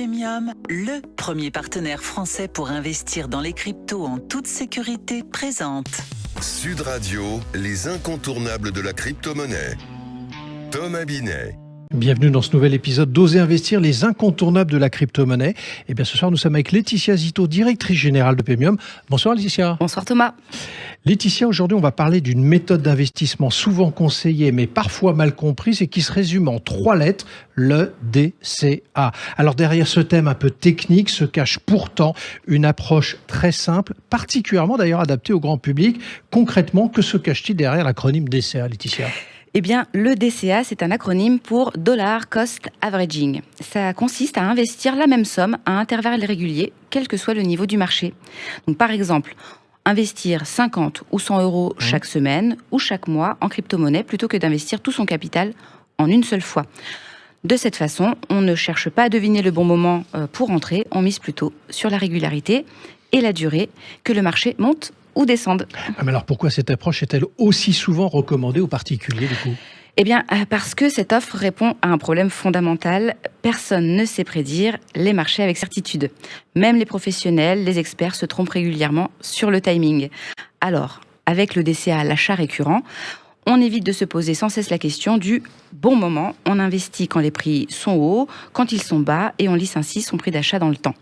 Pemium, le premier partenaire français pour investir dans les cryptos en toute sécurité, présente Sud Radio, les incontournables de la crypto-monnaie. Thomas Binet. Bienvenue dans ce nouvel épisode d'Oser investir, les incontournables de la crypto-monnaie. Et bien ce soir, nous sommes avec Laetitia Zito, directrice générale de Pemium. Bonsoir Laetitia. Bonsoir Thomas. Laetitia, aujourd'hui, on va parler d'une méthode d'investissement souvent conseillée, mais parfois mal comprise et qui se résume en 3 lettres, le DCA. Alors derrière ce thème un peu technique se cache pourtant une approche très simple, particulièrement d'ailleurs adaptée au grand public. Concrètement, que se cache-t-il derrière l'acronyme DCA, Laetitia ? Eh bien, le DCA, c'est un acronyme pour Dollar Cost Averaging. Ça consiste à investir la même somme à intervalles réguliers, quel que soit le niveau du marché. Donc, par exemple, investir 50 ou 100 euros chaque semaine ou chaque mois en crypto-monnaie plutôt que d'investir tout son capital en une seule fois. De cette façon, on ne cherche pas à deviner le bon moment pour entrer, on mise plutôt sur la régularité et la durée, que le marché monte ou descendent. Mais alors pourquoi cette approche est-elle aussi souvent recommandée aux particuliers du coup ? Eh bien, parce que cette offre répond à un problème fondamental. Personne ne sait prédire les marchés avec certitude. Même les professionnels, les experts se trompent régulièrement sur le timing. Alors, avec le DCA à l'achat récurrent, on évite de se poser sans cesse la question du bon moment. On investit quand les prix sont hauts, quand ils sont bas, et on lisse ainsi son prix d'achat dans le temps.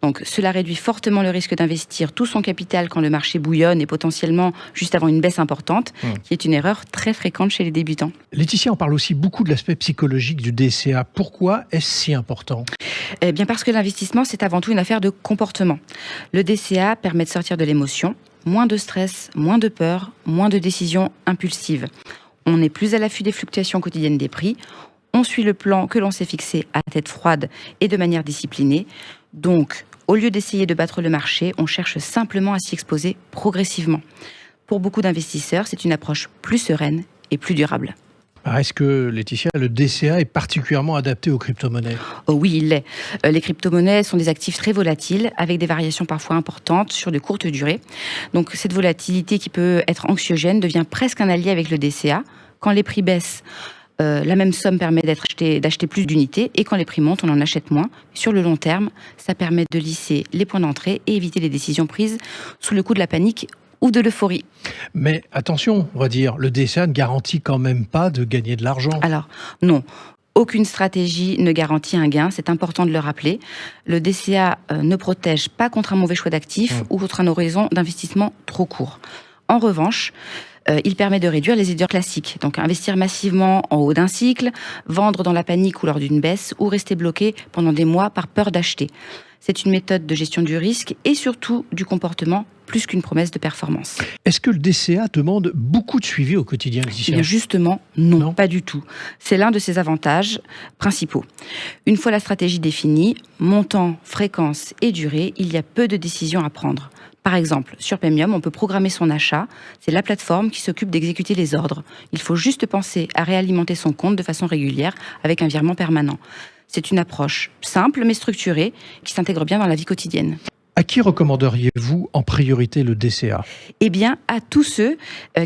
Donc, cela réduit fortement le risque d'investir tout son capital quand le marché bouillonne et potentiellement juste avant une baisse importante, qui est une erreur très fréquente chez les débutants. Laetitia, on parle aussi beaucoup de l'aspect psychologique du DCA. Pourquoi est-ce si important ? Eh bien, parce que l'investissement, c'est avant tout une affaire de comportement. Le DCA permet de sortir de l'émotion, moins de stress, moins de peur, moins de décisions impulsives. On est plus à l'affût des fluctuations quotidiennes des prix. On suit le plan que l'on s'est fixé à tête froide et de manière disciplinée. Donc, au lieu d'essayer de battre le marché, on cherche simplement à s'y exposer progressivement. Pour beaucoup d'investisseurs, c'est une approche plus sereine et plus durable. Est-ce que, Laetitia, le DCA est particulièrement adapté aux crypto-monnaies ? Oh oui, il l'est. Les crypto-monnaies sont des actifs très volatiles, avec des variations parfois importantes sur de courtes durées. Donc, cette volatilité qui peut être anxiogène devient presque un allié avec le DCA. Quand les prix baissent, la même somme permet d'acheter plus d'unités, et quand les prix montent, on en achète moins. Sur le long terme, ça permet de lisser les points d'entrée et éviter les décisions prises sous le coup de la panique ou de l'euphorie. Mais attention, on va dire, le DCA ne garantit quand même pas de gagner de l'argent. Alors, non. Aucune stratégie ne garantit un gain, c'est important de le rappeler. Le DCA ne protège pas contre un mauvais choix d'actifs ou contre un horizon d'investissement trop court. En revanche, il permet de réduire les erreurs classiques. Donc investir massivement en haut d'un cycle, vendre dans la panique ou lors d'une baisse, ou rester bloqué pendant des mois par peur d'acheter. C'est une méthode de gestion du risque et surtout du comportement, plus qu'une promesse de performance. Est-ce que le DCA demande beaucoup de suivi au quotidien, Laetitia ? Eh bien justement, non, pas du tout. C'est l'un de ses avantages principaux. Une fois la stratégie définie, montant, fréquence et durée, il y a peu de décisions à prendre. Par exemple, sur Pemium, on peut programmer son achat. C'est la plateforme qui s'occupe d'exécuter les ordres. Il faut juste penser à réalimenter son compte de façon régulière avec un virement permanent. C'est une approche simple mais structurée qui s'intègre bien dans la vie quotidienne. À qui recommanderiez-vous en priorité le DCA ? Eh bien, à tous ceux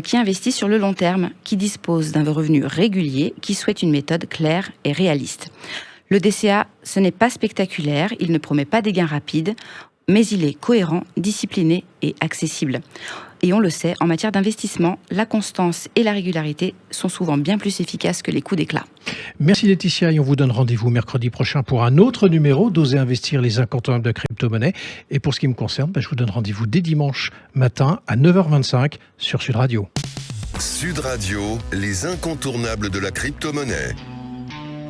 qui investissent sur le long terme, qui disposent d'un revenu régulier, qui souhaitent une méthode claire et réaliste. Le DCA, ce n'est pas spectaculaire, il ne promet pas des gains rapides, mais il est cohérent, discipliné et accessible. Et on le sait, en matière d'investissement, la constance et la régularité sont souvent bien plus efficaces que les coups d'éclat. Merci Laetitia, et on vous donne rendez-vous mercredi prochain pour un autre numéro d'Oser investir, les incontournables de la crypto-monnaie. Et pour ce qui me concerne, je vous donne rendez-vous dès dimanche matin à 9h25 sur Sud Radio. Sud Radio, les incontournables de la crypto-monnaie.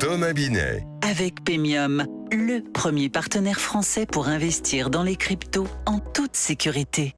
Thomas Binet. avec Pemium, le premier partenaire français pour investir dans les cryptos en toute sécurité.